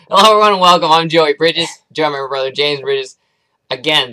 Hello, everyone, and welcome. I'm Joey Bridges. Join my brother James Bridges. Again,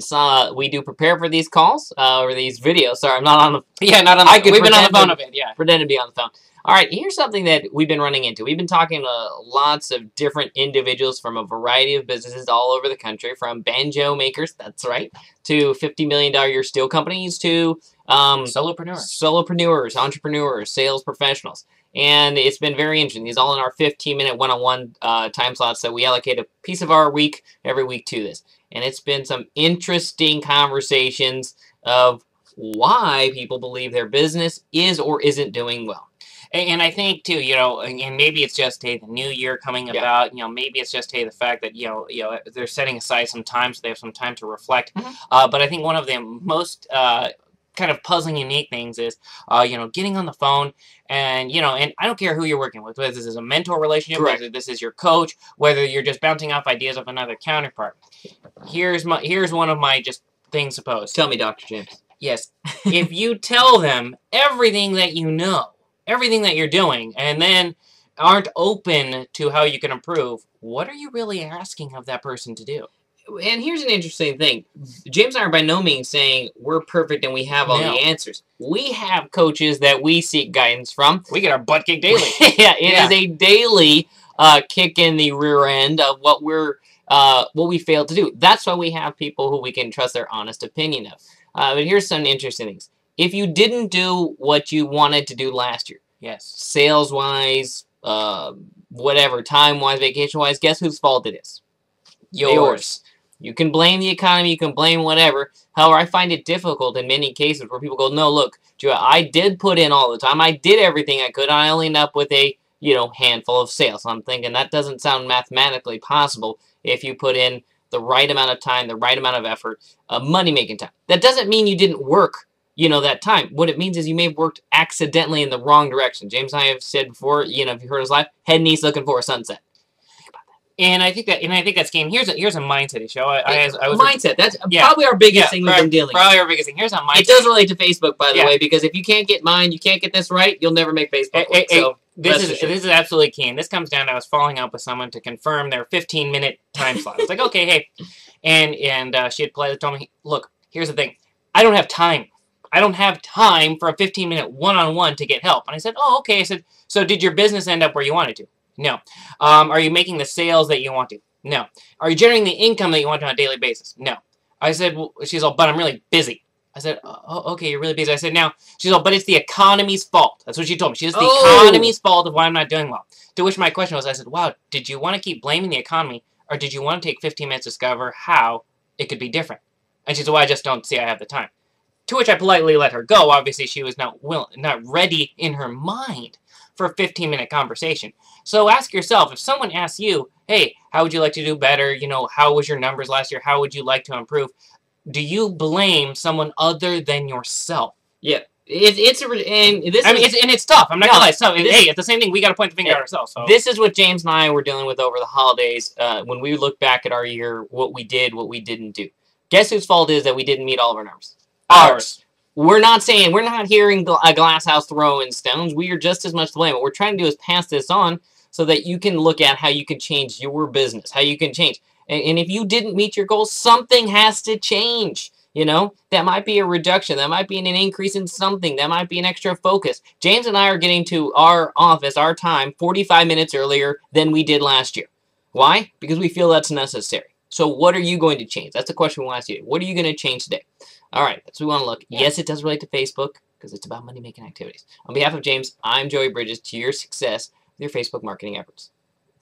we do prepare for these calls, or these videos. Sorry, I'm not on the... Yeah, not on the... We've been on the phone a bit, yeah. Pretend to be on the phone. All right, here's something that we've been running into. We've been talking to lots of different individuals from a variety of businesses all over the country, from banjo makers, that's right, to $50 million a year steel companies, to... solopreneurs, entrepreneurs, sales professionals. And it's been very interesting. These all in our 15-minute one-on-one time slots that we allocate a piece of our week every week to this. And it's been some interesting conversations of why people believe their business is or isn't doing well. And I think too, you know, and maybe it's just the new year coming about. You know, maybe it's just the fact that you know they're setting aside some time, so they have some time to reflect. But I think one of the most kind of puzzling, unique things is, you know, getting on the phone and, you know, and I don't care who you're working with, whether this is a mentor relationship, whether this is your coach, whether you're just bouncing off ideas of another counterpart. Here's one of my just things to pose. Tell me, Dr. James. Yes. If you tell them everything that you know, everything that you're doing, and then aren't open to how you can improve, what are you really asking of that person to do? And here's an interesting thing. James and I are by no means saying we're perfect and we have all the answers. We have coaches that we seek guidance from. We get our butt kicked daily. Yeah, it is a daily kick in the rear end of what we failed to do. That's why we have people who we can trust their honest opinion of. But here's some interesting things. If you didn't do what you wanted to do last year, sales-wise, whatever, time-wise, vacation-wise, guess whose fault it is? Yours. You can blame the economy, you can blame whatever. However, I find it difficult in many cases where people go, no, look, Joe, I did put in all the time. I did everything I could. And I only end up with a, you know, handful of sales. I'm thinking that doesn't sound mathematically possible if you put in the right amount of time, the right amount of effort, money-making time. That doesn't mean you didn't work, you know, that time. What it means is you may have worked accidentally in the wrong direction. James and I have said before, you know, if you heard us live, head and knees looking for a sunset. And I think that's game. Here's a mindset issue. Mindset. That's probably our biggest thing we've been dealing with. Probably our biggest thing. Here's a mindset. It does relate to Facebook, by the way, because if you can't get mine, you can't get this right, you'll never make Facebook work. So this is absolutely key. And this comes down to I was following up with someone to confirm their 15-minute time slot. It's like, okay, hey, and she had politely told me, look, here's the thing, I don't have time. I don't have time for a 15-minute one-on-one to get help. And I said, oh, okay. I said, so did your business end up where you wanted to? No. Are you making the sales that you want to? No. Are you generating the income that you want to on a daily basis? No. I said, well, she's all, but I'm really busy. I said, oh, okay, you're really busy. I said, now, she's all, but it's the economy's fault. That's what she told me. She's the economy's fault of why I'm not doing well. To which my question was, I said, wow, did you want to keep blaming the economy, or did you want to take 15 minutes to discover how it could be different? And she said, well, I just don't see I have the time. To which I politely let her go. Obviously, she was not ready in her mind for a 15-minute conversation. So ask yourself, if someone asks you, hey, how would you like to do better? You know, how was your numbers last year? How would you like to improve? Do you blame someone other than yourself? Yeah. It's tough. I'm not gonna lie. So, hey, it's the same thing. We got to point the finger at ourselves. So. This is what James and I were dealing with over the holidays when we look back at our year, what we did, what we didn't do. Guess whose fault it is that we didn't meet all of our numbers? Ours. We're not hearing a glass house throwing stones. We are just as much to blame. What we're trying to do is pass this on so that you can look at how you can change your business, how you can change. And if you didn't meet your goals, something has to change. You know, that might be a reduction. That might be an increase in something. That might be an extra focus. James and I are getting to our office, our time, 45 minutes earlier than we did last year. Why? Because we feel that's necessary. So what are you going to change? That's the question we'll ask you. What are you going to change today? All right, that's what we want to look. Yes, it does relate to Facebook because it's about money-making activities. On behalf of James, I'm Joey Bridges. To your success with your Facebook marketing efforts.